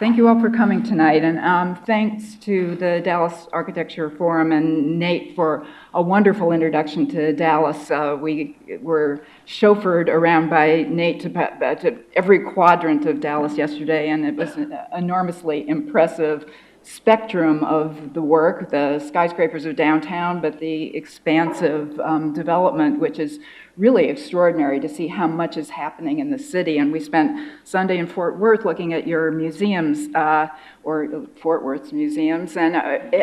Thank you all for coming tonight, and thanks to the Dallas Architecture Forum and Nate for a wonderful introduction to Dallas. We were chauffeured around by Nate to every quadrant of Dallas yesterday, and it was an enormously impressive spectrum of the work, the skyscrapers of downtown, but the expansive development, which is really extraordinary to see how much is happening in the city. And we spent Sunday in Fort Worth looking at your museums, or Fort Worth's museums, and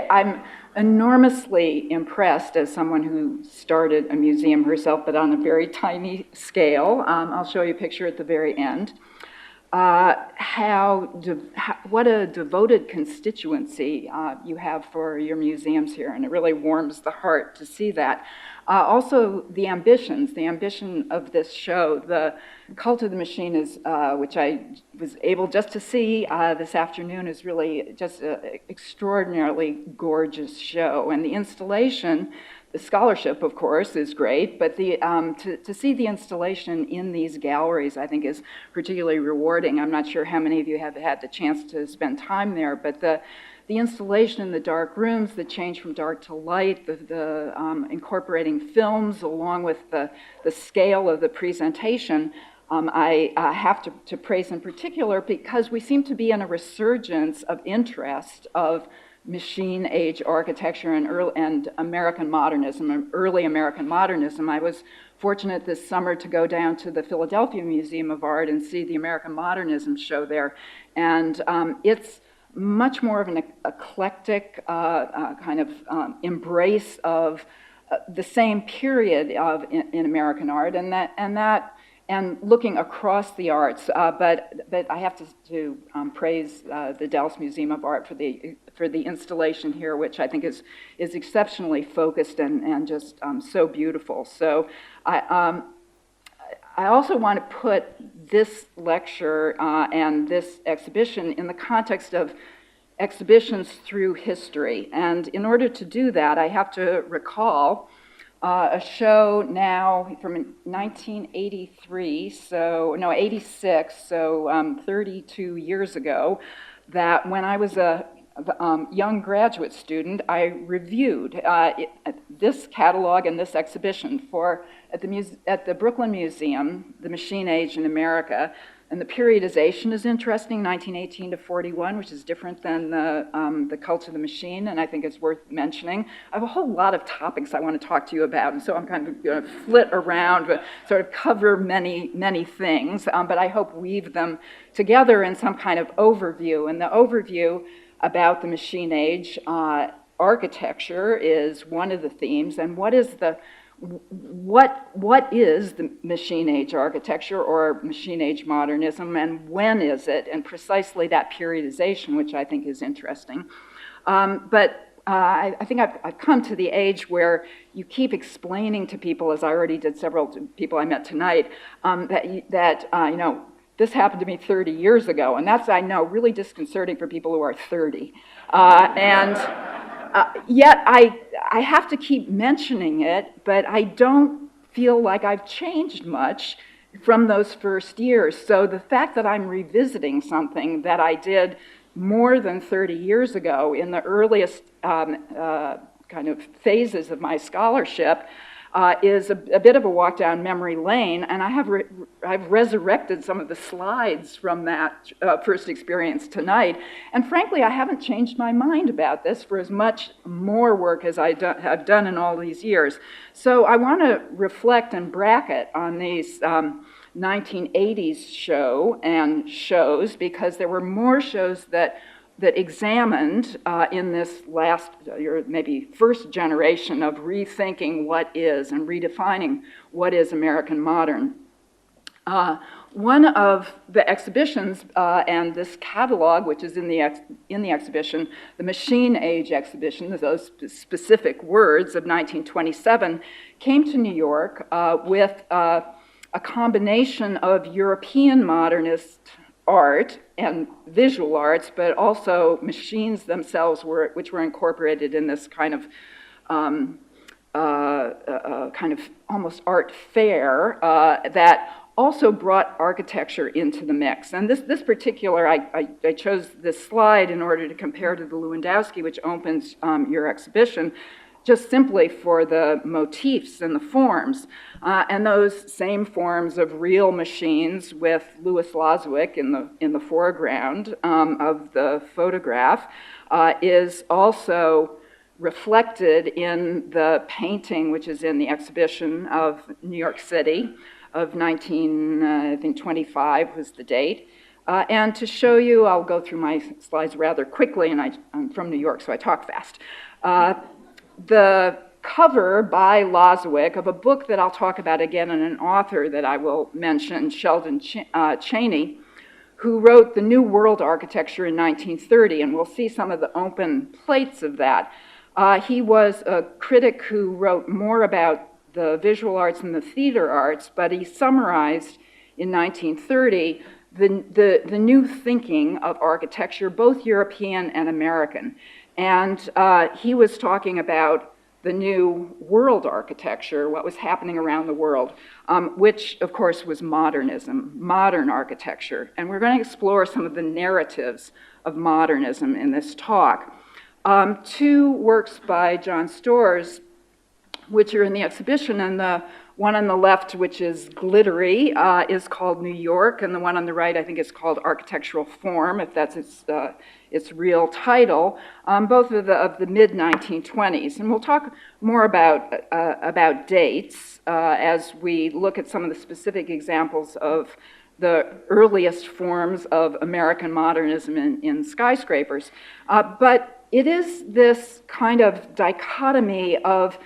I'm enormously impressed as someone who started a museum herself, but on a very tiny scale. I'll show you a picture at the very end. What a devoted constituency you have for your museums here, and it really warms the heart to see that. Also, the ambition of this show, the Cult of the Machine, is, which I was able just to see this afternoon, is really just an extraordinarily gorgeous show. And the installation, the scholarship, of course, is great, but to see the installation in these galleries, I think, is particularly rewarding. I'm not sure how many of you have had the chance to spend time there, but the installation in the dark rooms, the change from dark to light, the incorporating films along with the scale of the presentation, I have to praise in particular because we seem to be in a resurgence of interest of machine age architecture and American modernism, early American modernism. I was fortunate this summer to go down to the Philadelphia Museum of Art and see the American Modernism show there. And it's much more of an eclectic kind of embrace of the same period in American art, and looking across the arts. But I have to praise the Dallas Museum of Art for the installation here, which I think is exceptionally focused and just so beautiful. So I also want to put this lecture and this exhibition in the context of exhibitions through history. And in order to do that, I have to recall a show now from 1983, 86, so 32 years ago, that when I was a young graduate student, I reviewed this catalog and this exhibition at the Brooklyn Museum, The Machine Age in America. And the periodization is interesting, 1918 to 41, which is different than the Cult of the Machine, and I think it's worth mentioning. I have a whole lot of topics I want to talk to you about, and so I'm kind of going to flit around, but sort of cover many, many things, but I hope weave them together in some kind of overview. And the overview about the machine age architecture is one of the themes, and what is the machine age architecture or machine age modernism, and when is it, and precisely that periodization, which I think is interesting. But I think I've come to the age where you keep explaining to people, as I already did several people I met tonight, that this happened to me 30 years ago, and that's, I know, really disconcerting for people who are 30. Yet I have to keep mentioning it, but I don't feel like I've changed much from those first years. So the fact that I'm revisiting something that I did more than 30 years ago in the earliest kind of phases of my scholarship is a bit of a walk down memory lane, and I've resurrected some of the slides from that first experience tonight, and frankly I haven't changed my mind about this for as much more work as I have done in all these years. So I want to reflect and bracket on these 1980s shows, because there were more shows that examined in this last, or maybe first generation of rethinking what is and redefining what is American modern. One of the exhibitions and this catalog, which is in the exhibition, the Machine Age exhibition, those specific words of 1927, came to New York with a combination of European modernist art and visual arts, but also machines themselves, which were incorporated in this kind of almost art fair that also brought architecture into the mix. And this particular, I chose this slide in order to compare to the Lewandowski, which opens your exhibition, just simply for the motifs and the forms. And those same forms of real machines with Louis Loswick in the foreground of the photograph is also reflected in the painting, which is in the exhibition of New York City of 1925 was the date. And to show you, I'll go through my slides rather quickly, and I'm from New York, so I talk fast. The cover by Loswick of a book that I'll talk about again, and an author that I will mention, Sheldon Chaney, who wrote The New World Architecture in 1930, and we'll see some of the open plates of that. He was a critic who wrote more about the visual arts and the theater arts, but he summarized in 1930 the new thinking of architecture, both European and American. And he was talking about the new world architecture, what was happening around the world, which of course was modernism, modern architecture. And we're going to explore some of the narratives of modernism in this talk. Two works by John Storrs, which are in the exhibition, and the one on the left, which is glittery, is called New York, and the one on the right, I think, is called Architectural Form, if that's its real title, both of the mid-1920s. And we'll talk more about dates as we look at some of the specific examples of the earliest forms of American modernism in skyscrapers. But it is this kind of dichotomy of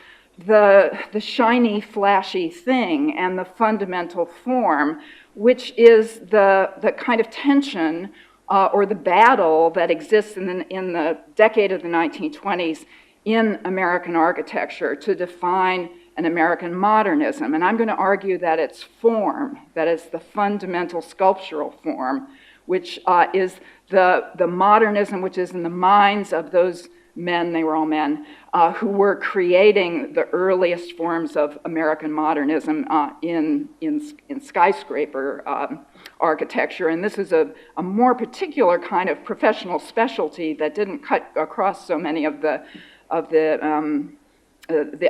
the shiny, flashy thing and the fundamental form, which is the kind of tension or the battle that exists in the decade of the 1920s in American architecture to define an American modernism. And I'm going to argue that it's form, that is the fundamental sculptural form, which is the modernism which is in the minds of those men, they were all men, who were creating the earliest forms of American modernism in skyscraper architecture. And this is a more particular kind of professional specialty that didn't cut across so many of the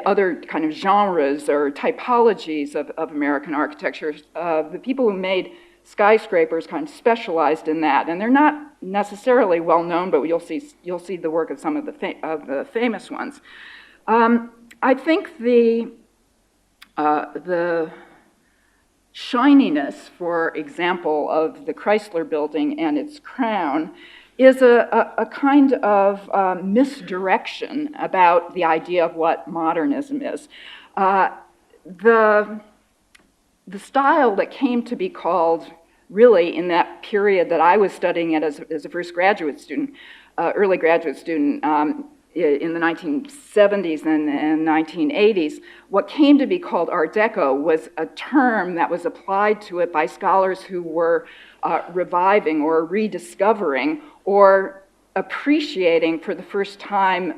other kind of genres or typologies of American architecture. The people who made skyscrapers kind of specialized in that, and they're not necessarily well known, but you'll see the work of some of the famous ones. I think the shininess, for example, of the Chrysler Building and its crown is a kind of misdirection about the idea of what modernism is. The style that came to be called, really in that period that I was studying it as a first graduate student, early graduate student in the 1970s and 1980s, what came to be called Art Deco was a term that was applied to it by scholars who were reviving or rediscovering or appreciating for the first time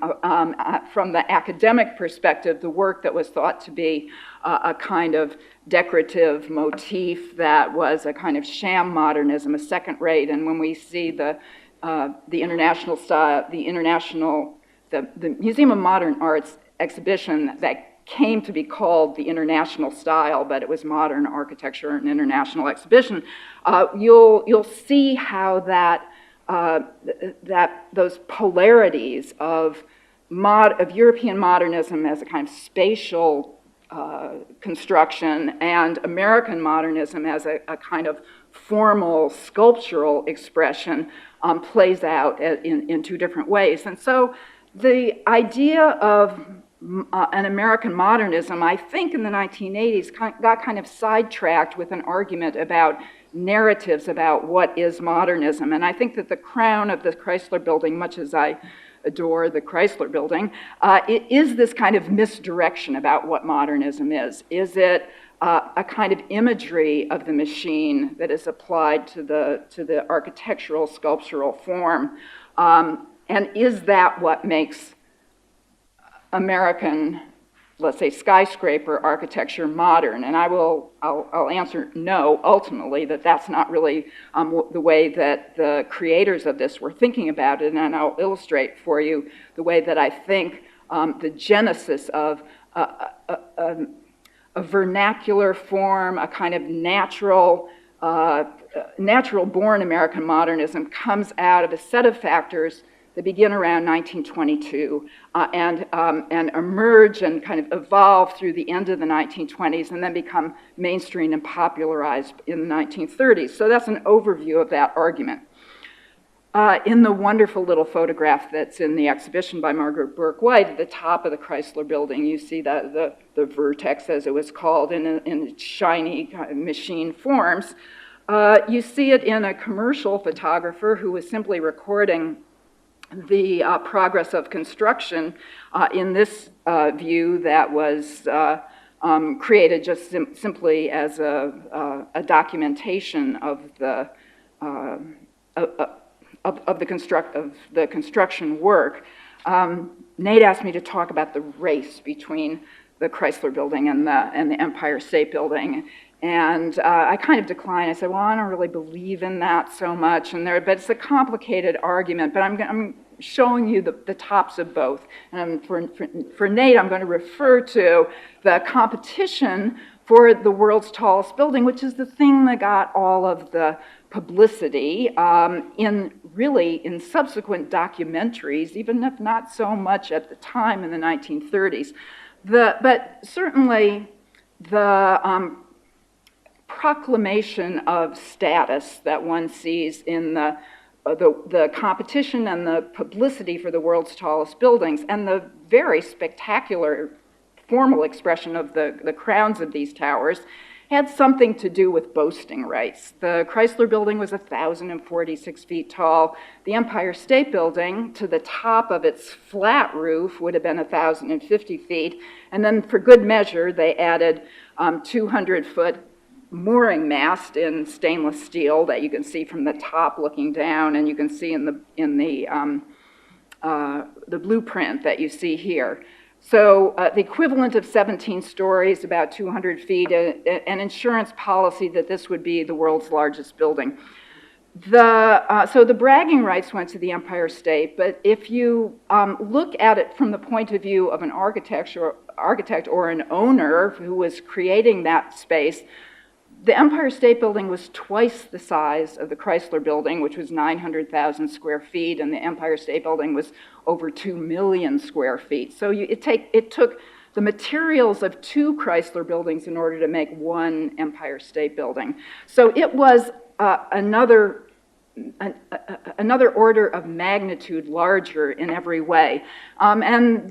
from the academic perspective the work that was thought to be a kind of decorative motif that was a kind of sham modernism, a second rate. And when we see the international style, the Museum of Modern Art's exhibition that came to be called the International Style, but it was Modern Architecture and International Exhibition, you'll see how that those polarities of European modernism as a kind of spatial construction and American modernism as a kind of formal sculptural expression plays out in two different ways. And so the idea of an American modernism, I think in the 1980s, got kind of sidetracked with an argument about narratives about what is modernism. And I think that the crown of the Chrysler Building, much as I adore the Chrysler Building, it is this kind of misdirection about what modernism is. Is it a kind of imagery of the machine that is applied to the architectural, sculptural form? And is that what makes American let's say, skyscraper architecture modern? And I'll answer no, ultimately, that that's not really the way that the creators of this were thinking about it, and I'll illustrate for you the way that I think the genesis of a vernacular form, a kind of natural-born American modernism comes out of a set of factors that begin around 1922 and emerge and kind of evolve through the end of the 1920s and then become mainstream and popularized in the 1930s. So that's an overview of that argument. In the wonderful little photograph that's in the exhibition by Margaret Burke-White at the top of the Chrysler Building, you see the vertex, as it was called, in shiny machine forms. You see it in a commercial photographer who was simply recording the progress of construction in this view that was created just simply as a documentation of the construction work. Nate asked me to talk about the race between the Chrysler Building and the Empire State Building. And I kind of declined. I said, well, I don't really believe in that so much. But it's a complicated argument, but I'm showing you the tops of both. And for Nate, I'm going to refer to the competition for the world's tallest building, which is the thing that got all of the publicity in subsequent documentaries, even if not so much at the time in the 1930s. But certainly the proclamation of status that one sees in the competition and the publicity for the world's tallest buildings and the very spectacular formal expression of the crowns of these towers had something to do with boasting rights. The Chrysler Building was 1,046 feet tall. The Empire State Building, to the top of its flat roof, would have been 1,050 feet. And then for good measure, they added 200-foot mooring mast in stainless steel that you can see from the top looking down, and you can see in the blueprint that you see here. So the equivalent of 17 stories, about 200 feet, an insurance policy that this would be the world's largest building. So the bragging rights went to the Empire State, but if you look at it from the point of view of an architect or an owner who was creating that space, the Empire State Building was twice the size of the Chrysler Building, which was 900,000 square feet, and the Empire State Building was over 2 million square feet. So it took the materials of two Chrysler buildings in order to make one Empire State Building. So it was another order of magnitude larger in every way. And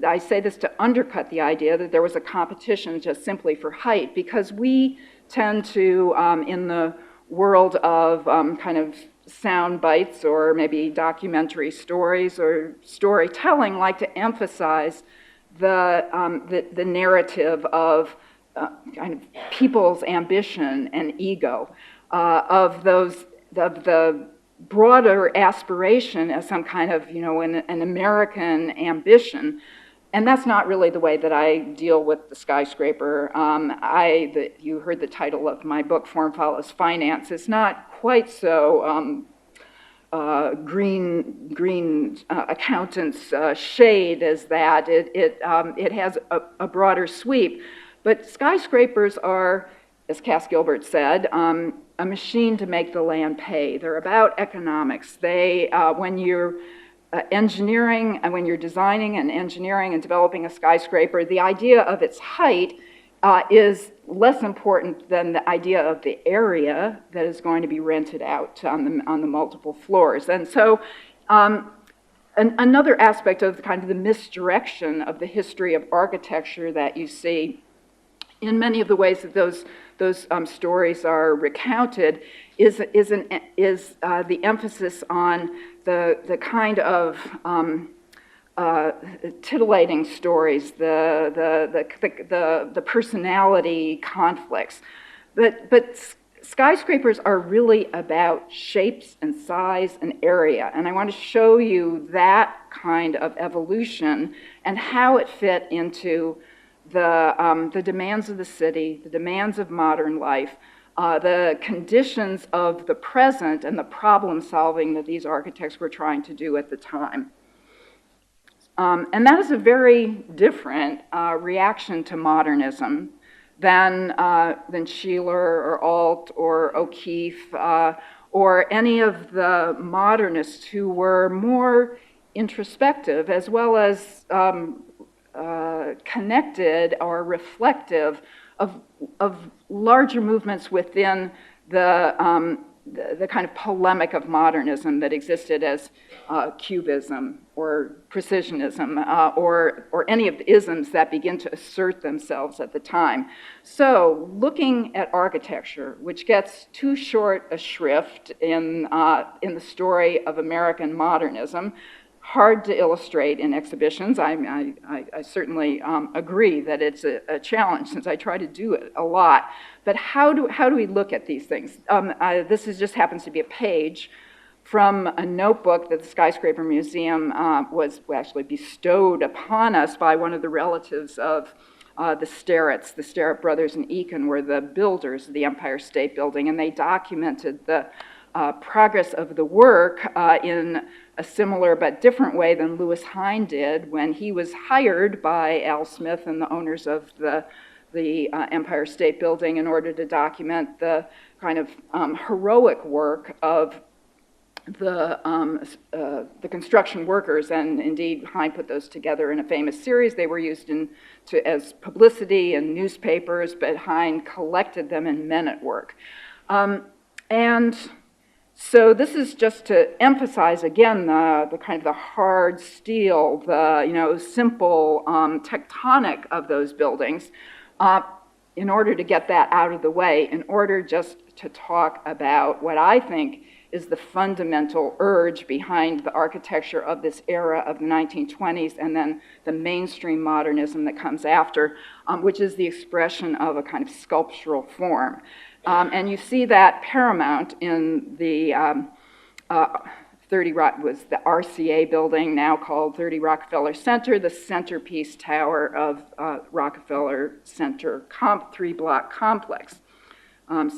I say this to undercut the idea that there was a competition just simply for height, because we tend to, in the world of kind of sound bites or maybe documentary stories or storytelling, like to emphasize the narrative of kind of people's ambition and ego, of the broader aspiration as some kind of, an American ambition. And that's not really the way that I deal with the skyscraper. You heard the title of my book, Form Follows Finance. It's not quite so green accountant's shade as that. It has a broader sweep. But skyscrapers are, as Cass Gilbert said, a machine to make the land pay. They're about economics. When you're engineering, and when you're designing and engineering and developing a skyscraper, the idea of its height is less important than the idea of the area that is going to be rented out on the multiple floors. And so another aspect of kind of the misdirection of the history of architecture that you see in many of the ways that those stories are recounted is the emphasis on the kind of titillating stories, the personality conflicts. But skyscrapers are really about shapes and size and area, and I want to show you that kind of evolution and how it fit into the demands of the city, the demands of modern life, the conditions of the present and the problem solving that these architects were trying to do at the time. And that is a very different reaction to modernism than Sheeler or Alt or O'Keeffe or any of the modernists who were more introspective as well as connected or reflective of larger movements within the kind of polemic of modernism that existed as Cubism or Precisionism or any of the isms that begin to assert themselves at the time. So looking at architecture, which gets too short a shrift in the story of American modernism, hard to illustrate in exhibitions. I certainly agree that it's a challenge since I try to do it a lot. But how do we look at these things? This just happens to be a page from a notebook that the Skyscraper Museum was actually bestowed upon us by one of the relatives of the Sterrett brothers in Eakin were the builders of the Empire State Building, and they documented the progress of the work in a similar but different way than Louis Hine did when he was hired by Al Smith and the owners of the Empire State Building in order to document the kind of heroic work of the construction workers, and indeed Hine put those together in a famous series. They were used as publicity in newspapers, but Hine collected them in men at work. And so this is just to emphasize again the kind of the hard steel, the simple tectonic of those buildings, in order to get that out of the way, in order just to talk about what I think is the fundamental urge behind the architecture of this era of the 1920s and then the mainstream modernism that comes after, which is the expression of a kind of sculptural form. And you see that paramount in the 30 was the RCA building, now called 30 Rockefeller Center, the centerpiece tower of Rockefeller Center three-block complex.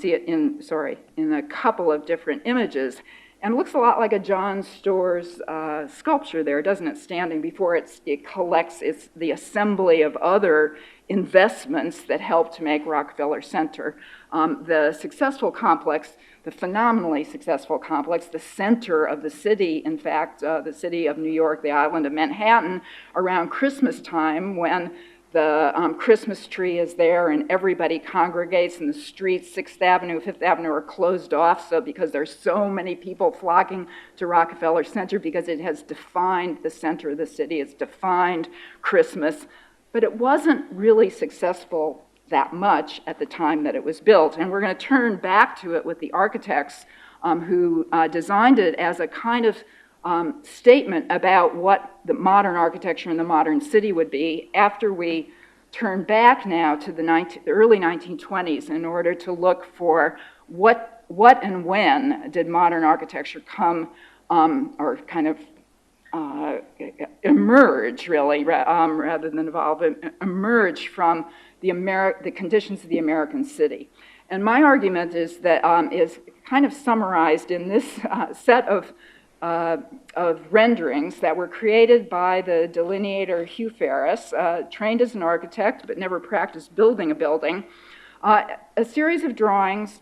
See it in a couple of different images. And it looks a lot like a John Storrs sculpture there, doesn't it? Standing before it collects the assembly of other investments that helped to make Rockefeller Center the successful complex, the phenomenally successful complex, the center of the city, in fact, the city of New York, the island of Manhattan, around Christmas time when the Christmas tree is there and everybody congregates and the streets, 6th Avenue, 5th Avenue are closed off because there's so many people flocking to Rockefeller Center because it has defined the center of the city, it's defined Christmas. But it wasn't really successful that much at the time that it was built. And we're going to turn back to it with the architects who designed it as a kind of statement about what the modern architecture in the modern city would be after we turn back now to the early 1920s in order to look for what and when did modern architecture come or kind of emerge, really, rather than evolve, emerge from the conditions of the American city. And my argument is that is kind of summarized in this set of renderings that were created by the delineator Hugh Ferris, trained as an architect but never practiced building a building. A series of drawings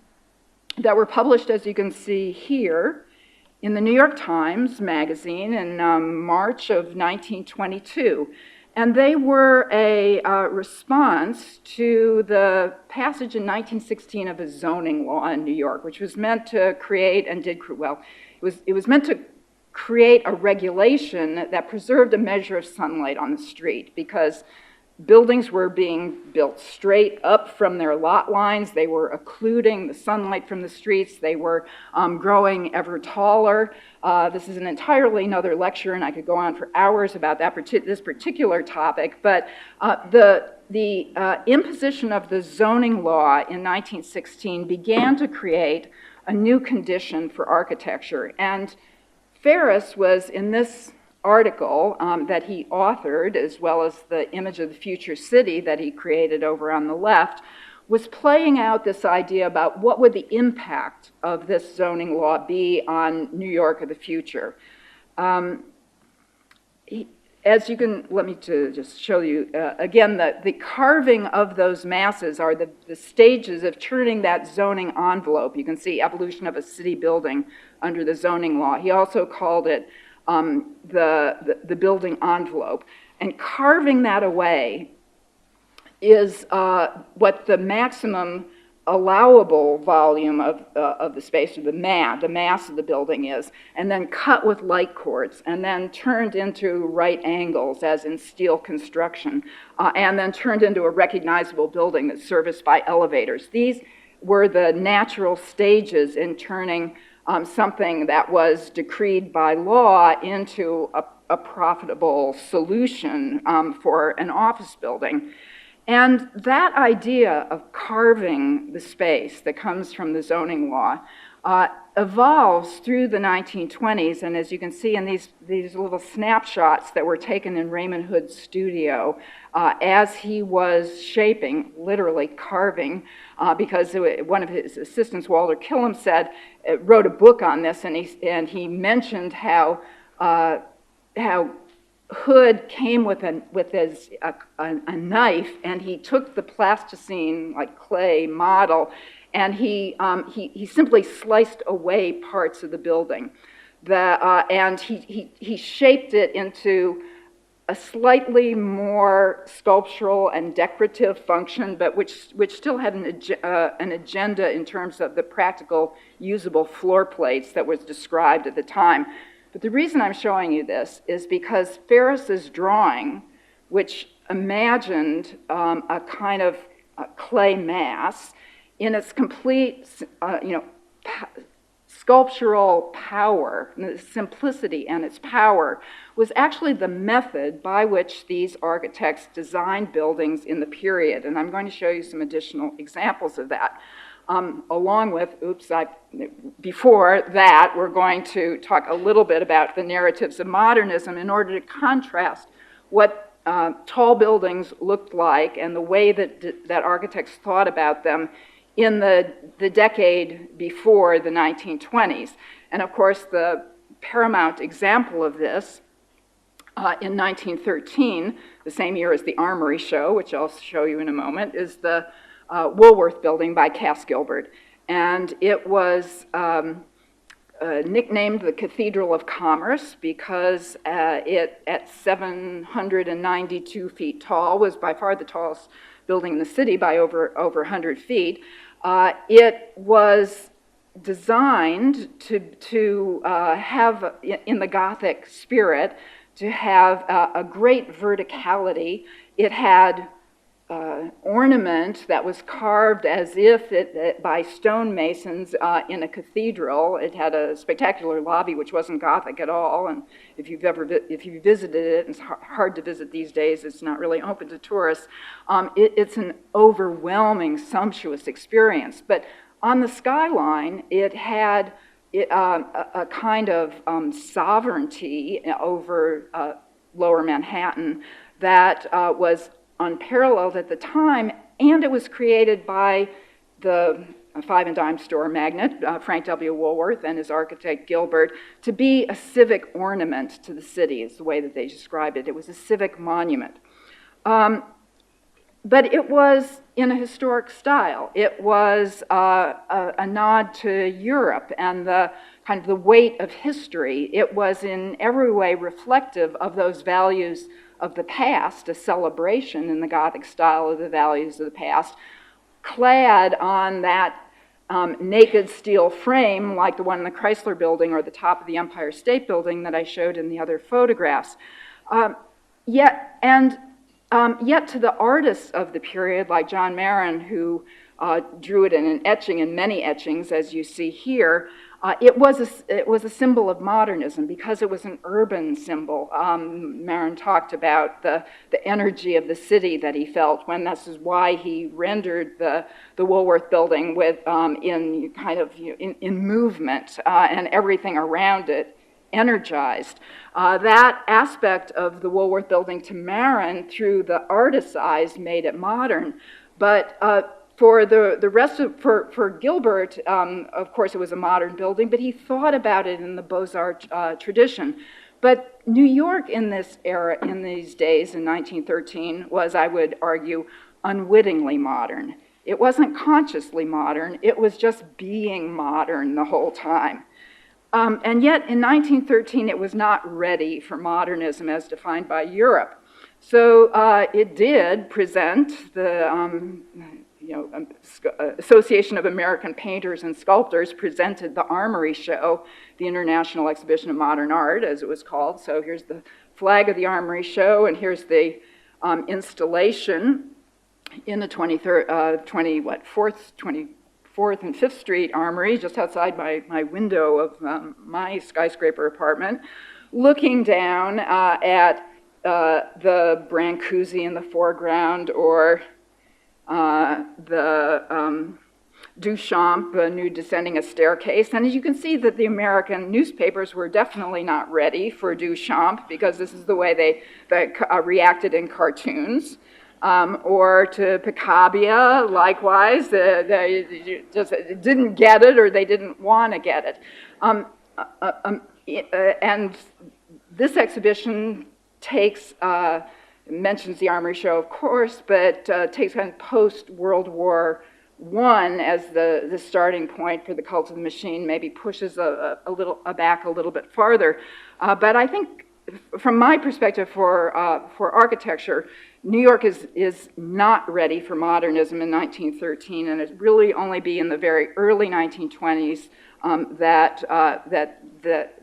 that were published, as you can see here, in the New York Times magazine in March of 1922. And they were a response to the passage in 1916 of a zoning law in New York, which was meant to create, and did, well, it was meant to create a regulation that preserved a measure of sunlight on the street because buildings were being built straight up from their lot lines. They were occluding the sunlight from the streets. They were growing ever taller. This is an entirely another lecture, and I could go on for hours about this particular topic. But the imposition of the zoning law in 1916 began to create a new condition for architecture. And Ferris was, in this article that he authored, as well as the image of the future city that he created over on the left, was playing out this idea about what would the impact of this zoning law be on New York of the future. As you can, let me just show you, again, the carving of those masses are the stages of turning that zoning envelope. You can see evolution of a city building under the zoning law. He also called it the building envelope. And carving that away is what the maximum allowable volume of the space, or the mass of the building is, and then cut with light cords, and then turned into right angles, as in steel construction, and then turned into a recognizable building that's serviced by elevators. These were the natural stages in turning something that was decreed by law into a profitable solution for an office building. And that idea of carving the space that comes from the zoning law evolves through the 1920s, and as you can see in these little snapshots that were taken in Raymond Hood's studio as he was shaping, literally carving, because one of his assistants, Walter Killam, wrote a book on this, and he mentioned how Hood came with a knife, and he took the plasticine, like clay model, and he simply sliced away parts of the building. And he shaped it into a slightly more sculptural and decorative function, but which still had an agenda in terms of the practical, usable floor plates that was described at the time. But the reason I'm showing you this is because Ferris's drawing, which imagined a kind of clay mass in its complete, sculptural power, the simplicity and its power, was actually the method by which these architects designed buildings in the period. And I'm going to show you some additional examples of that. Along with, before that, we're going to talk a little bit about the narratives of modernism in order to contrast what tall buildings looked like and the way that architects thought about them in the decade before the 1920s. And of course, the paramount example of this in 1913, the same year as the Armory Show, which I'll show you in a moment, is the Woolworth Building by Cass Gilbert. And it was nicknamed the Cathedral of Commerce because it, at 792 feet tall, was by far the tallest building in the city by over 100 feet. It was designed to have, in the Gothic spirit, to have a great verticality. It had ornament that was carved as if by stonemasons in a cathedral. It had a spectacular lobby which wasn't Gothic at all, and if you visited it, it's hard to visit these days, it's not really open to tourists, it's an overwhelming, sumptuous experience. But on the skyline, it had a kind of sovereignty over lower Manhattan that was unparalleled at the time, and it was created by the five and dime store magnate, Frank W. Woolworth, and his architect Gilbert, to be a civic ornament to the city, is the way that they described it. It was a civic monument. But it was in a historic style. It was a nod to Europe and the kind of the weight of history. It was in every way reflective of those values of the past, a celebration in the Gothic style of the values of the past, clad on that naked steel frame like the one in the Chrysler Building or the top of the Empire State Building that I showed in the other photographs. Yet to the artists of the period, like John Marin, who drew it in an etching, in many etchings, as you see here, it was a symbol of modernism because it was an urban symbol. Marin talked about the energy of the city that he felt when this is why he rendered the Woolworth Building with in movement, and everything around it energized. That aspect of the Woolworth Building to Marin, through the artist's eyes, made it modern. But for the rest of, for Gilbert, of course, it was a modern building, but he thought about it in the Beaux-Arts tradition. But New York in this era, in these days, in 1913, was, I would argue, unwittingly modern. It wasn't consciously modern, it was just being modern the whole time. And yet, in 1913, it was not ready for modernism as defined by Europe. So it did present the Association of American Painters and Sculptors presented the Armory Show, the International Exhibition of Modern Art, as it was called. So here's the flag of the Armory Show, and here's the installation in the 24th and 5th Street Armory, just outside my window of my skyscraper apartment, looking down at the Brancusi in the foreground, or the Duchamp nude descending a staircase. And as you can see, that the American newspapers were definitely not ready for Duchamp, because this is the way they reacted in cartoons. Or to Picabia, likewise, they just didn't get it, or they didn't want to get it. And this exhibition takes, mentions the Armory Show, of course, but takes kind of post-World War I as the starting point for the cult of the machine, maybe pushes a little back a little bit farther. But I think, from my perspective for architecture, New York is not ready for modernism in 1913, and it really only be in the very early 1920s that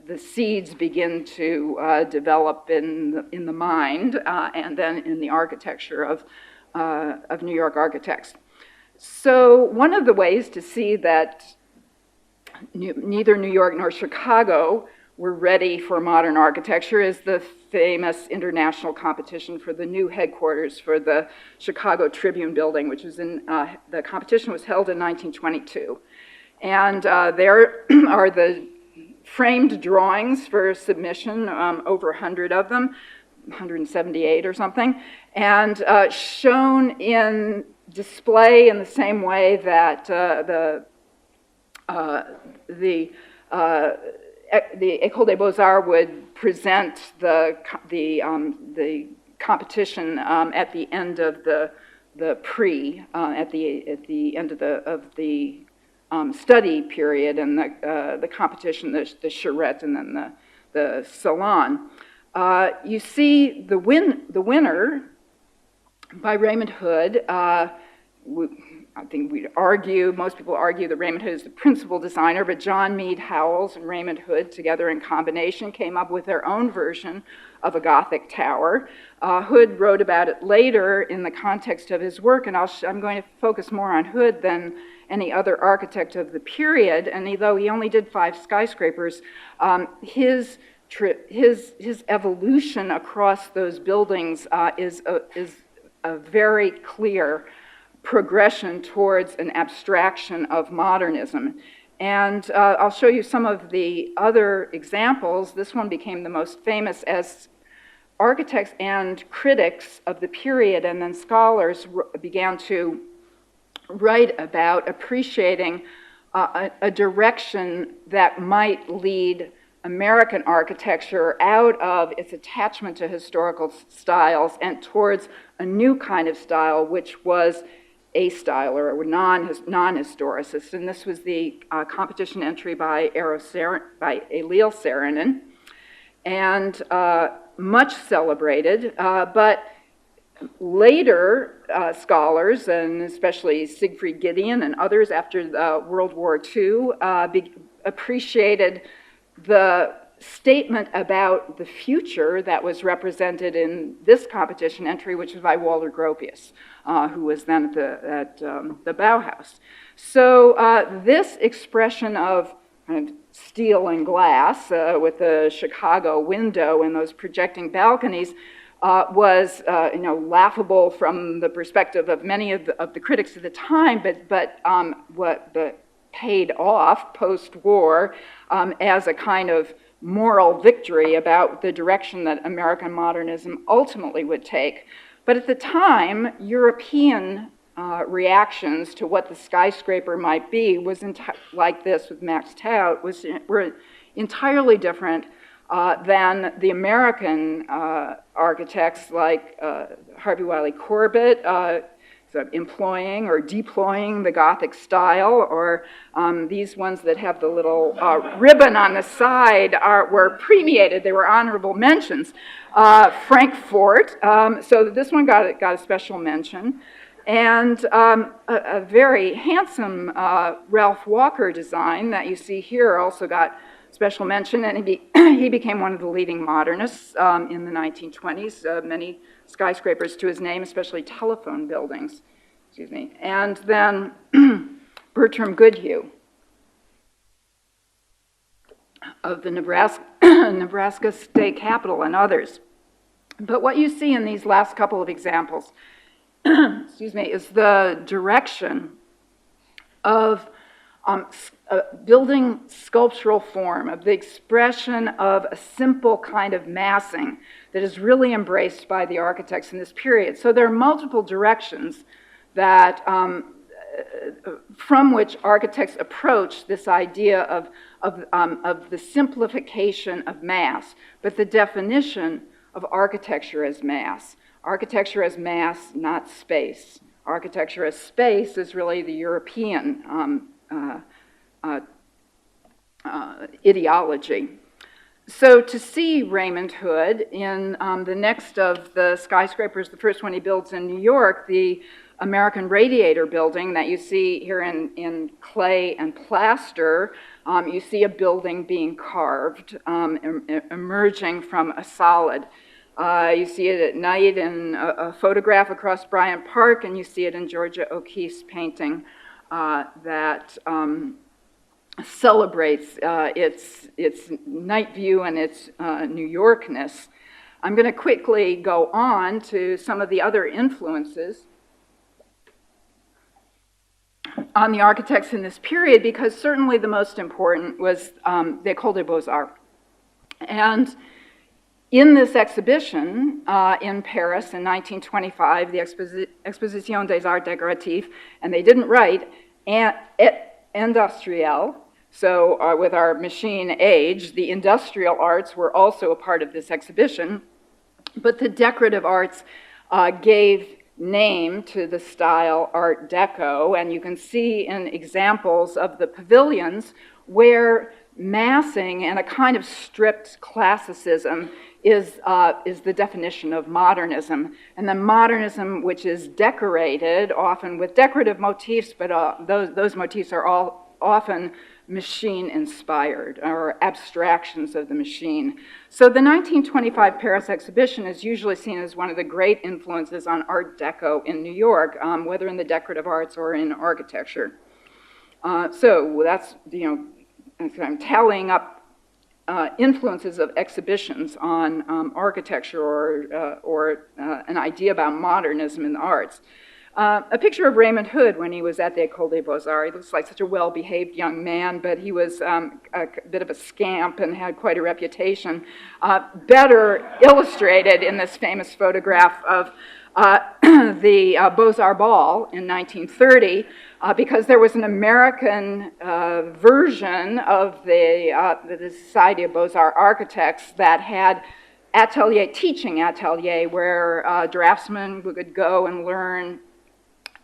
the seeds begin to develop in the mind and then in the architecture of New York architects. So one of the ways to see that neither New York nor Chicago were ready for modern architecture is the famous international competition for the new headquarters for the Chicago Tribune building, which was the competition was held in 1922. And there are the framed drawings for submission, over 100 of them, 178 or something, and shown in display in the same way that the École des Beaux-Arts would present the competition at the end of the at the end of the study period, and the competition, the charrette, and then the salon. You see the winner by Raymond Hood. I think most people argue that Raymond Hood is the principal designer, but John Mead Howells and Raymond Hood together in combination came up with their own version of a Gothic tower. Hood wrote about it later in the context of his work, and I'm going to focus more on Hood than any other architect of the period. And although he only did 5 skyscrapers, his evolution across those buildings is a very clear progression towards an abstraction of modernism. And I'll show you some of the other examples. This one became the most famous as architects and critics of the period, and then scholars began to write about appreciating a direction that might lead American architecture out of its attachment to historical styles and towards a new kind of style, which was A-style or non-historicist. And this was the competition entry by Eliel Saarinen, and much celebrated, but later scholars, and especially Siegfried Gideon and others after World War II, appreciated the statement about the future that was represented in this competition entry, which was by Walter Gropius, who was then at the Bauhaus. So this expression of kind of steel and glass with the Chicago window and those projecting balconies was laughable from the perspective of many of the critics of the time, but paid off post-war as a kind of moral victory about the direction that American modernism ultimately would take. But at the time, European reactions to what the skyscraper might be was like this with Max Tout, were entirely different than the American architects like Harvey Wiley Corbett, so employing or deploying the Gothic style, or these ones that have the little ribbon on the side were premiated, they were honorable mentions. Frank Fort, so this one got a special mention. And a very handsome Ralph Walker design that you see here also got special mention, and he became one of the leading modernists in the 1920s, many skyscrapers to his name, especially telephone buildings, excuse me. And then Bertram Goodhue of the Nebraska State Capitol and others. But what you see in these last couple of examples, excuse me, is the direction of building sculptural form, of the expression of a simple kind of massing that is really embraced by the architects in this period. So there are multiple directions that, from which architects approach this idea of the simplification of mass, but the definition of architecture as mass. Architecture as mass, not space. Architecture as space is really the European ideology. So to see Raymond Hood in the next of the skyscrapers, the first one he builds in New York, the American Radiator building that you see here in clay and plaster, you see a building being carved, emerging from a solid. You see it at night in a photograph across Bryant Park, and you see it in Georgia O'Keeffe's painting that celebrates its night view and its New Yorkness. I'm going to quickly go on to some of the other influences on the architects in this period, because certainly the most important was the École des Beaux-Arts. And in this exhibition in Paris in 1925, the Exposition des Arts Décoratifs, and they didn't write industriel, so with our machine age, the industrial arts were also a part of this exhibition, but the decorative arts gave name to the style Art Deco, and you can see in examples of the pavilions where massing and a kind of stripped classicism is the definition of modernism. And then modernism, which is decorated, often with decorative motifs, but those motifs are all often machine-inspired, or abstractions of the machine. So the 1925 Paris exhibition is usually seen as one of the great influences on Art Deco in New York, whether in the decorative arts or in architecture. So that's, I'm tallying up influences of exhibitions on architecture or an idea about modernism in the arts. A picture of Raymond Hood when he was at the École des Beaux-Arts. He looks like such a well-behaved young man, but he was a bit of a scamp and had quite a reputation. Better illustrated in this famous photograph of the Beaux-Arts Ball in 1930, because there was an American version of the Society of Beaux-Arts Architects that had teaching atelier, where draftsmen would go and learn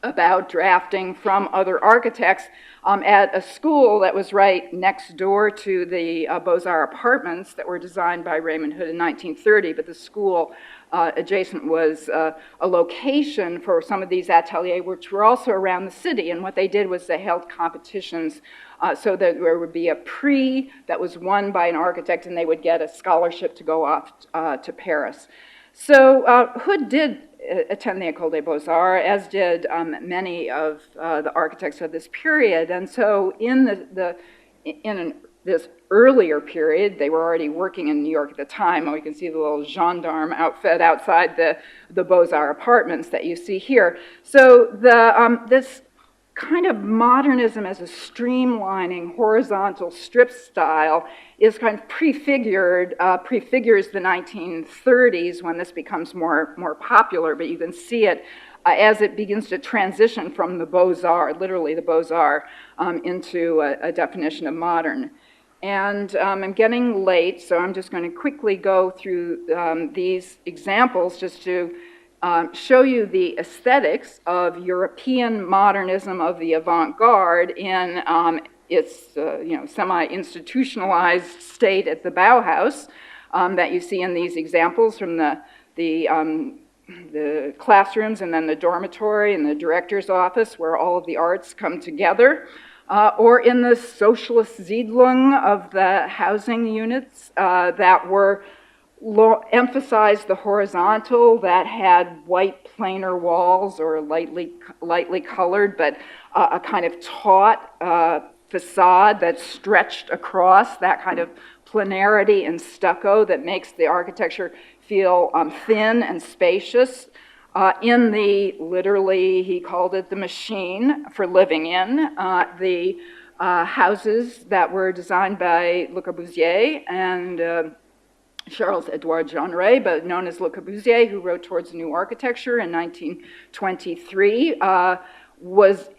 about drafting from other architects at a school that was right next door to the Beaux-Arts apartments that were designed by Raymond Hood in 1930, but the school adjacent was a location for some of these ateliers, which were also around the city. And what they did was they held competitions so that there would be a prix that was won by an architect, and they would get a scholarship to go off to Paris. So Hood did attend the École des Beaux-Arts, as did many of the architects of this period. And so in this earlier period, they were already working in New York at the time. You can see the little gendarme outfit outside the Beaux-Arts apartments that you see here. So this kind of modernism as a streamlining horizontal strip style is kind of prefigures the 1930s when this becomes more popular, but you can see it as it begins to transition from the Beaux-Arts, literally the Beaux-Arts, into a definition of modern. And I'm getting late, so I'm just going to quickly go through these examples just to show you the aesthetics of European modernism of the avant-garde in its semi-institutionalized state at the Bauhaus that you see in these examples from the classrooms and then the dormitory and the director's office where all of the arts come together, or in the socialist Siedlung of the housing units that were emphasized the horizontal, that had white planar walls or lightly colored, but a kind of taut facade that stretched across, that kind of planarity and stucco that makes the architecture feel thin and spacious. In the, literally, he called it the machine for living in, the houses that were designed by Le Corbusier and Charles-Édouard Jeanneret, but known as Le Corbusier, who wrote Towards a New Architecture in 1923, was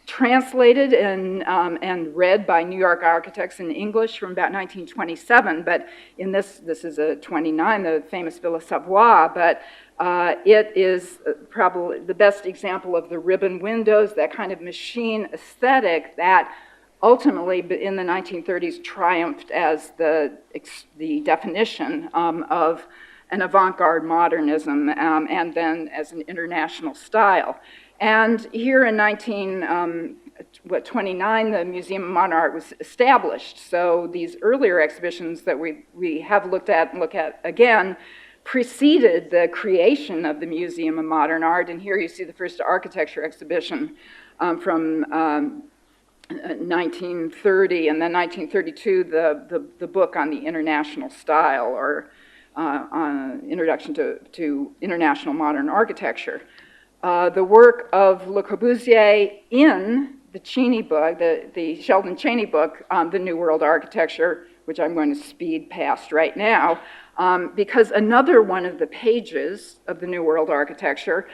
translated and read by New York architects in English from about 1927, but in this is a 29, the famous Villa Savoye, but it is probably the best example of the ribbon windows, that kind of machine aesthetic that ultimately in the 1930s triumphed as the definition of an avant-garde modernism and then as an international style. And here in 1929, the Museum of Modern Art was established. So these earlier exhibitions that we have looked at and look at again preceded the creation of the Museum of Modern Art. And here you see the first architecture exhibition from 1930, and then 1932, the book on the international style, or Introduction to International Modern Architecture. The work of Le Corbusier in the Cheney book, the Sheldon Cheney book, The New World Architecture, which I'm going to speed past right now, because another one of the pages of the New World Architecture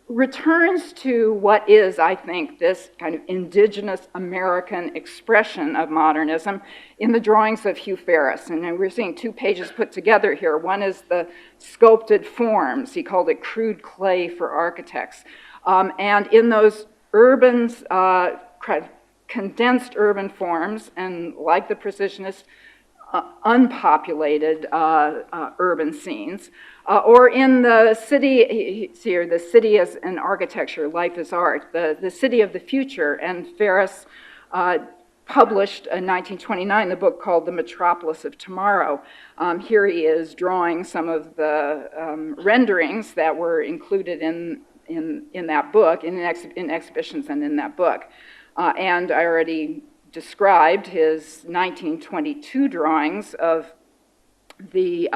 returns to what is, I think, this kind of indigenous American expression of modernism in the drawings of Hugh Ferris. And we're seeing two pages put together here. One is the sculpted forms. He called it crude clay for architects. And in those urban, condensed urban forms, and like the Precisionists, unpopulated urban scenes, or in the city, here, the city as an architecture, life as art, the city of the future. And Ferris published in 1929 the book called The Metropolis of Tomorrow. Here he is drawing some of the renderings that were included in that book, in exhibitions and in that book. And I already described his 1922 drawings of the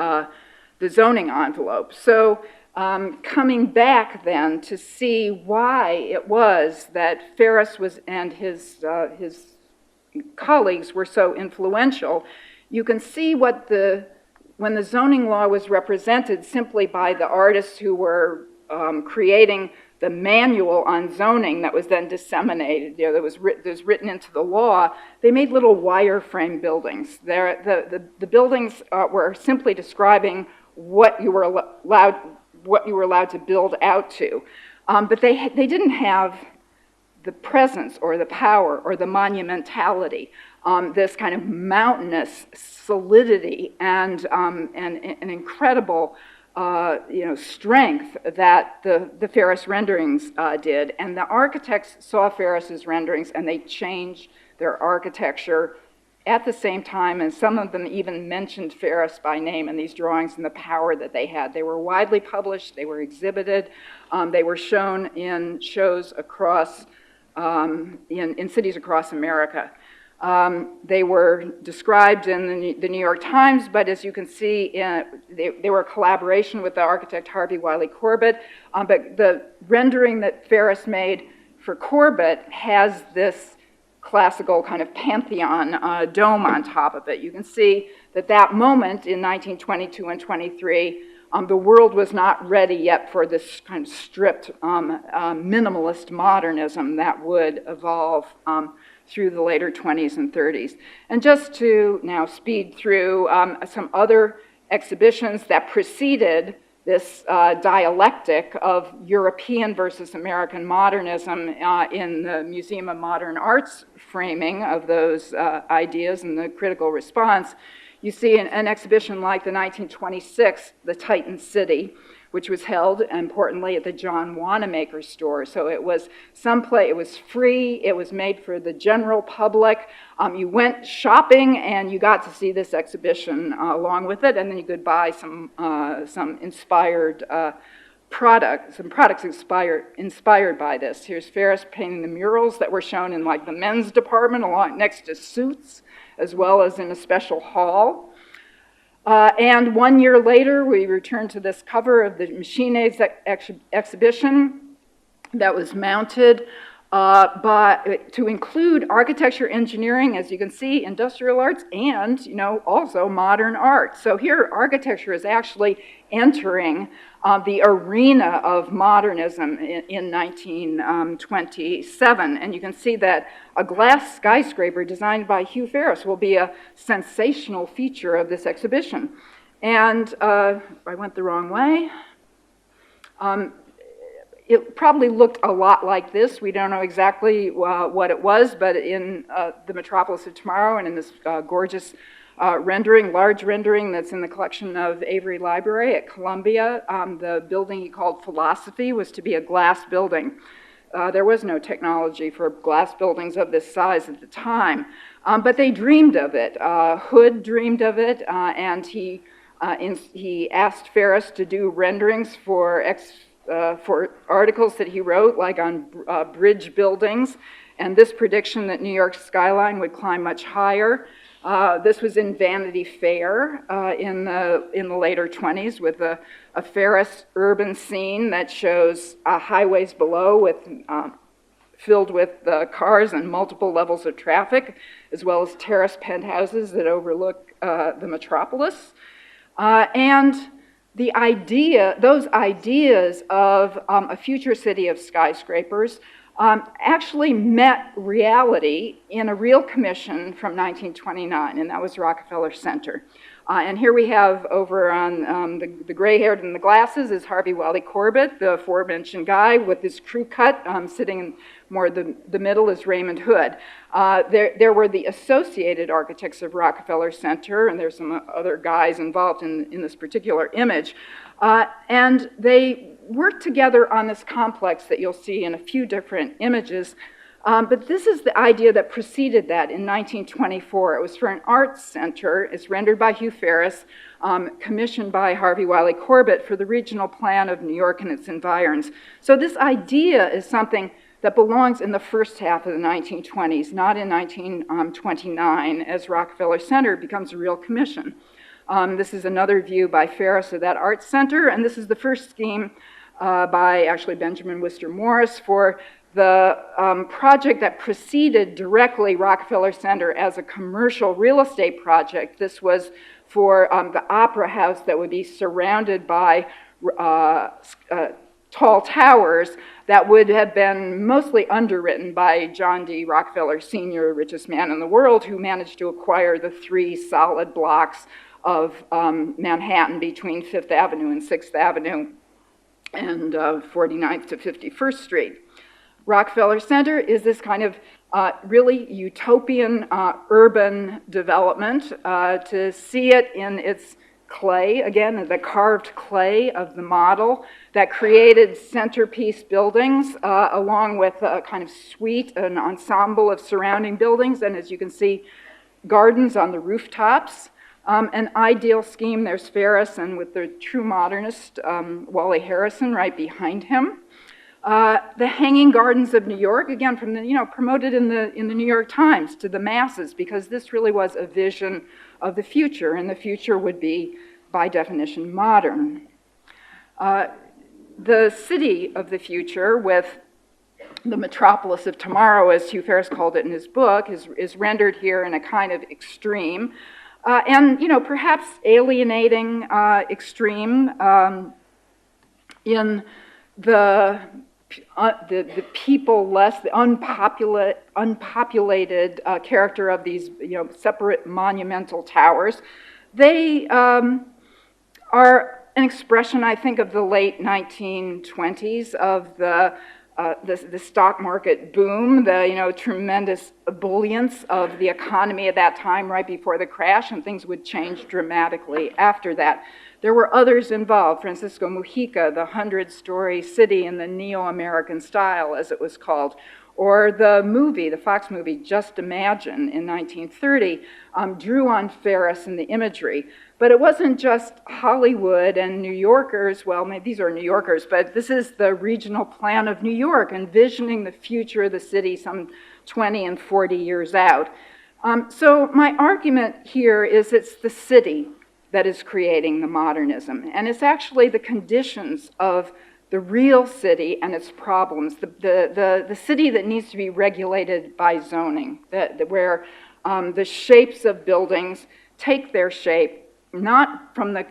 zoning envelope. So coming back then to see why it was that Ferris and his colleagues were so influential, you can see when the zoning law was represented simply by the artists who were creating the manual on zoning that was then disseminated, that was written into the law. They made little wireframe buildings. The buildings were simply describing what you were allowed to build out to, but they didn't have the presence or the power or the monumentality, this kind of mountainous solidity and an incredible strength that the Ferris renderings did. And the architects saw Ferris's renderings and they changed their architecture at the same time, and some of them even mentioned Ferris by name in these drawings and the power that they had. They were widely published, they were exhibited, they were shown in shows across, in cities across America. They were described in the New York Times, but as you can see, they were a collaboration with the architect Harvey Wiley Corbett. But the rendering that Ferris made for Corbett has this classical kind of pantheon dome on top of it. You can see that that moment in 1922 and 23, the world was not ready yet for this kind of stripped minimalist modernism that would evolve through the later 20s and 30s. And just to now speed through some other exhibitions that preceded this dialectic of European versus American modernism in the Museum of Modern Art's framing of those ideas and the critical response. You see an exhibition like the 1926, The Titan City, which was held, importantly, at the John Wanamaker store. So it was someplace, it was free, it was made for the general public. You went shopping and you got to see this exhibition along with it, and then you could buy some inspired products inspired by this. Here's Ferris painting the murals that were shown in like the men's department along next to suits, as well as in a special hall. And 1 year later, we returned to this cover of the Machines exhibition that was mounted to include architecture, engineering, as you can see, industrial arts, and also modern art. So here, architecture is actually entering the arena of modernism in 1927. And you can see that a glass skyscraper designed by Hugh Ferris will be a sensational feature of this exhibition. And I went the wrong way. It probably looked a lot like this. We don't know exactly what it was, but in the Metropolis of Tomorrow and in this gorgeous large rendering that's in the collection of Avery Library at Columbia, the building he called Philosophy was to be a glass building. There was no technology for glass buildings of this size at the time, but they dreamed of it. Hood dreamed of it, and he asked Ferris to do renderings for articles that he wrote, like on bridge buildings, and this prediction that New York's skyline would climb much higher. This was in Vanity Fair in the later 20s with a Ferris urban scene that shows highways below filled with cars and multiple levels of traffic, as well as terrace penthouses that overlook the Metropolis. And those ideas of a future city of skyscrapers actually met reality in a real commission from 1929, and that was Rockefeller Center. And here we have over on the gray-haired and the glasses is Harvey Wally Corbett, the aforementioned guy with this crew cut. Sitting in more the middle is Raymond Hood. There were the associated architects of Rockefeller Center, and there's some other guys involved in this particular image. And they worked together on this complex that you'll see in a few different images. But this is the idea that preceded that in 1924. It was for an arts center. It's rendered by Hugh Ferris, commissioned by Harvey Wally Corbett for the regional plan of New York and its environs. So this idea is something that belongs in the first half of the 1920s, not in 1929, as Rockefeller Center becomes a real commission. This is another view by Ferris of that arts center, and this is the first scheme by actually Benjamin Wister Morris for the project that preceded directly Rockefeller Center as a commercial real estate project. This was for the opera house that would be surrounded by tall towers that would have been mostly underwritten by John D. Rockefeller Sr., richest man in the world, who managed to acquire the 3 solid blocks of Manhattan between 5th Avenue and 6th Avenue and 49th to 51st Street. Rockefeller Center is this kind of really utopian urban development. To see it in its clay, again, the carved clay of the model that created centerpiece buildings along with a kind of suite, an ensemble of surrounding buildings, and as you can see, gardens on the rooftops. An ideal scheme, there's Ferris, and with the true modernist, Wally Harrison, right behind him. The Hanging Gardens of New York, again, from the, promoted in the New York Times to the masses, because this really was a vision of the future, and the future would be, by definition, modern. The city of the future, with the metropolis of tomorrow, as Hugh Ferris called it in his book, is rendered here in a kind of extreme, and perhaps alienating extreme in the people-less, the unpopulated character of these separate monumental towers. They are an expression, I think, of the late 1920s, of the stock market boom, the tremendous ebullience of the economy at that time, right before the crash, and things would change dramatically after that. There were others involved. Francisco Mujica, the 100-story city in the neo-American style, as it was called, or the Fox movie, Just Imagine, in 1930, drew on Ferris and the imagery. But it wasn't just Hollywood and New Yorkers, well, maybe these are New Yorkers, but this is the regional plan of New York, envisioning the future of the city some 20 and 40 years out. So my argument here is it's the city that is creating the modernism, and it's actually the conditions of the real city and its problems, the city that needs to be regulated by zoning, where the shapes of buildings take their shape not from the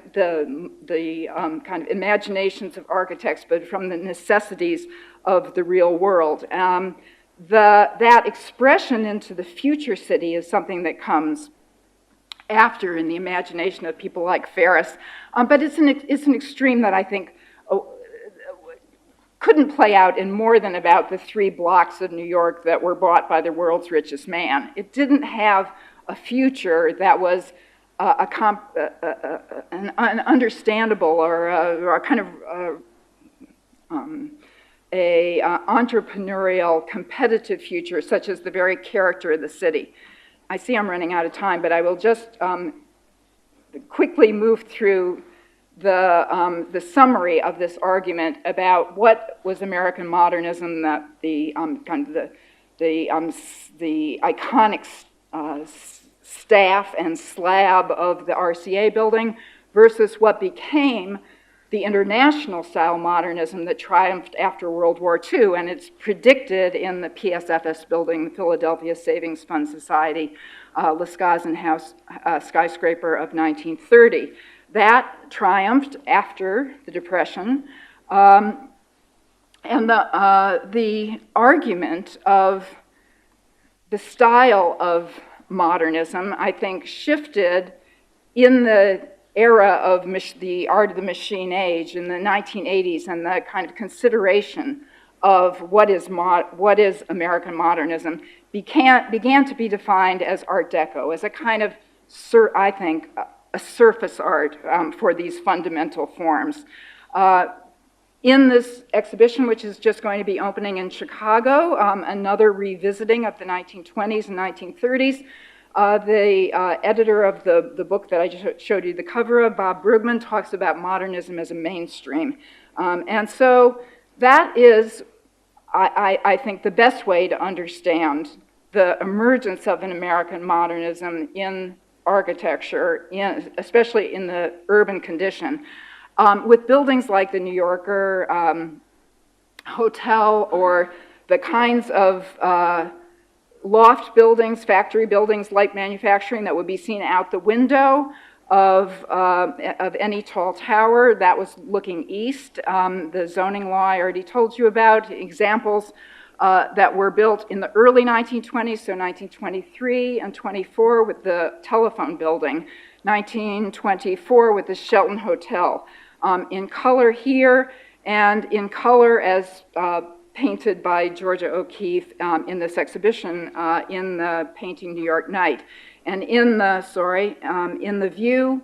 kind of imaginations of architects, but from the necessities of the real world. That expression into the future city is something that comes after in the imagination of people like Ferris, but it's an extreme that I think couldn't play out in more than about the 3 blocks of New York that were bought by the world's richest man. It didn't have a future that was an understandable or a kind of entrepreneurial, competitive future, such as the very character of the city. I see I'm running out of time, but I will just quickly move through the summary of this argument about what was American modernism, that the iconic staff and slab of the RCA building versus what became the international style modernism that triumphed after World War II, and it's predicted in the PSFS building, the Philadelphia Savings Fund Society, Lascazes House skyscraper of 1930. That triumphed after the Depression, and the argument of the style of modernism, I think, shifted in the era of the art of the machine age in the 1980s, and the kind of consideration of what is American modernism began to be defined as Art Deco, as a kind of, I think, a surface art for these fundamental forms. In this exhibition, which is just going to be opening in Chicago, another revisiting of the 1920s and 1930s, the editor of the book that I just showed you the cover of, Bob Brugman, talks about modernism as a mainstream. And so that is, I think, the best way to understand the emergence of an American modernism in architecture, especially in the urban condition, with buildings like the New Yorker Hotel, or the kinds of loft buildings, factory buildings, light manufacturing that would be seen out the window of any tall tower that was looking east. The zoning law I already told you about, examples that were built in the early 1920s, so 1923 and 24 with the telephone building, 1924 with the Shelton Hotel. In color here, and in color as painted by Georgia O'Keeffe in this exhibition in the painting New York Night. And in the view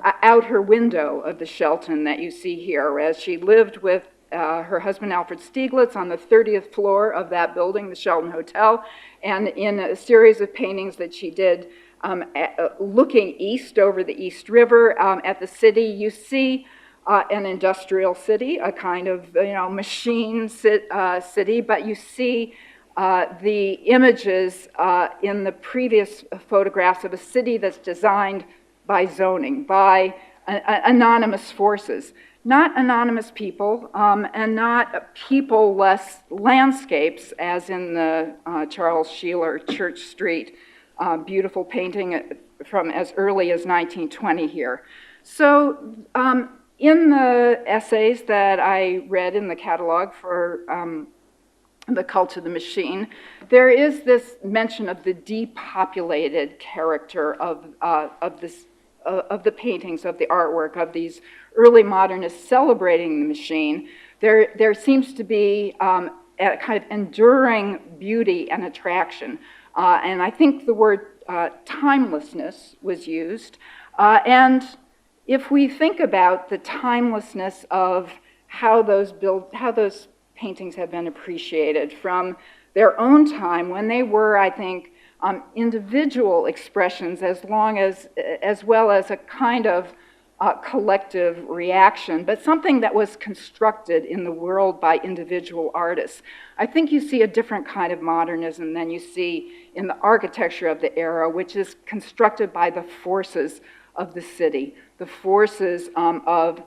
out her window of the Shelton that you see here, as she lived with her husband Alfred Stieglitz on the 30th floor of that building, the Shelton Hotel, and in a series of paintings that she did looking east over the East River at the city, you see an industrial city, a kind of machine city, but you see the images in the previous photographs of a city that's designed by zoning, by anonymous forces. Not anonymous people, and not people-less landscapes, as in the Charles Sheeler Church Street beautiful painting from as early as 1920 here. So in the essays that I read in the catalog for The Cult of the Machine, there is this mention of the depopulated character of the paintings, of the artwork, of these early modernists celebrating the machine. There seems to be a kind of enduring beauty and attraction. And I think the word timelessness was used. And if we think about the timelessness of how those paintings have been appreciated from their own time, when they were, I think, individual expressions as well as a kind of collective reaction, but something that was constructed in the world by individual artists. I think you see a different kind of modernism than you see in the architecture of the era, which is constructed by the forces of the city, the forces of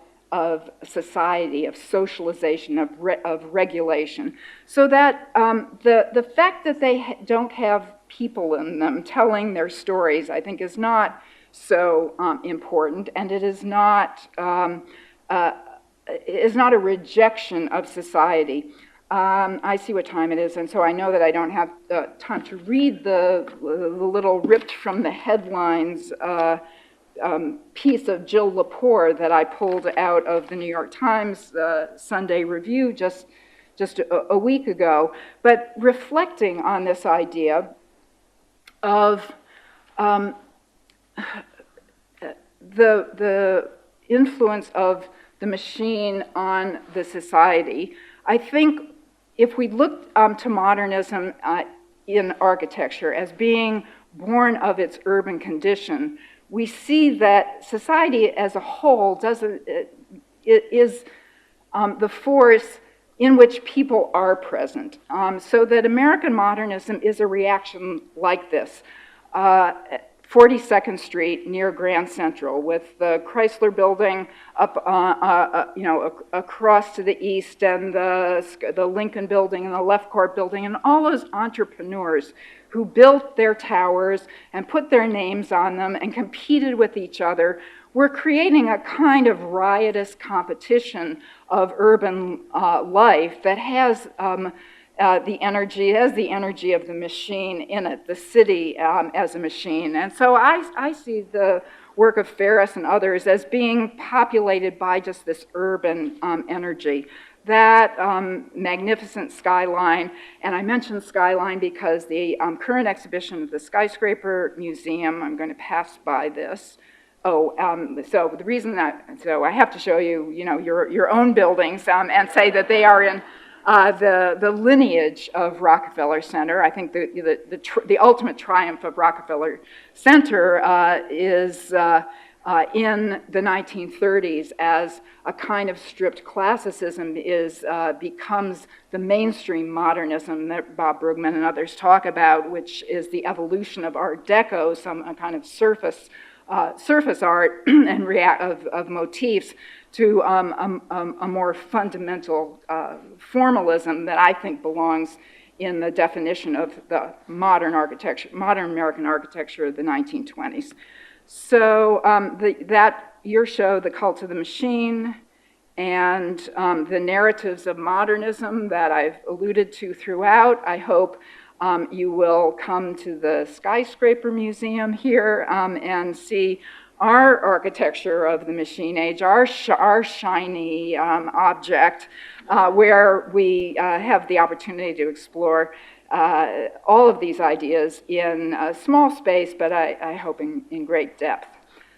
society, of socialization, of regulation. So that the fact that they don't have people in them telling their stories, I think, is not so important, and it is not a rejection of society. I see what time it is, and so I know that I don't have time to read the little ripped from the headlines piece of Jill Lepore that I pulled out of the New York Times Sunday Review just a week ago, but reflecting on this idea of the influence of the machine on the society. I think if we look to modernism in architecture as being born of its urban condition, we see that society as a whole is the force in which people are present. So that American modernism is a reaction like this. 42nd Street near Grand Central, with the Chrysler Building up, across to the east, and the Lincoln Building and the Left Court Building, and all those entrepreneurs who built their towers and put their names on them and competed with each other. We're creating a kind of riotous competition of urban life that has the energy of the machine in it, the city as a machine. And so I see the work of Ferris and others as being populated by just this urban energy. That magnificent skyline, and I mentioned skyline because the current exhibition of the Skyscraper Museum, I'm going to pass by this. So the reason so I have to show you, your own buildings and say that they are in the lineage of Rockefeller Center. I think the ultimate triumph of Rockefeller Center is in the 1930s, as a kind of stripped classicism becomes the mainstream modernism that Bob Brugman and others talk about, which is the evolution of Art Deco, a kind of surface art and of motifs, to a more fundamental formalism that I think belongs in the definition of the modern American architecture of the 1920s. So that your show, The Cult of the Machine, and the narratives of modernism that I've alluded to throughout, I hope you will come to the Skyscraper Museum here and see our architecture of the machine age, our shiny object, where we have the opportunity to explore all of these ideas in a small space, but I hope in great depth.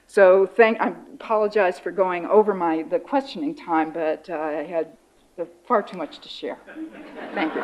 So I apologize for going over the questioning time, but I had far too much to share. Thank you.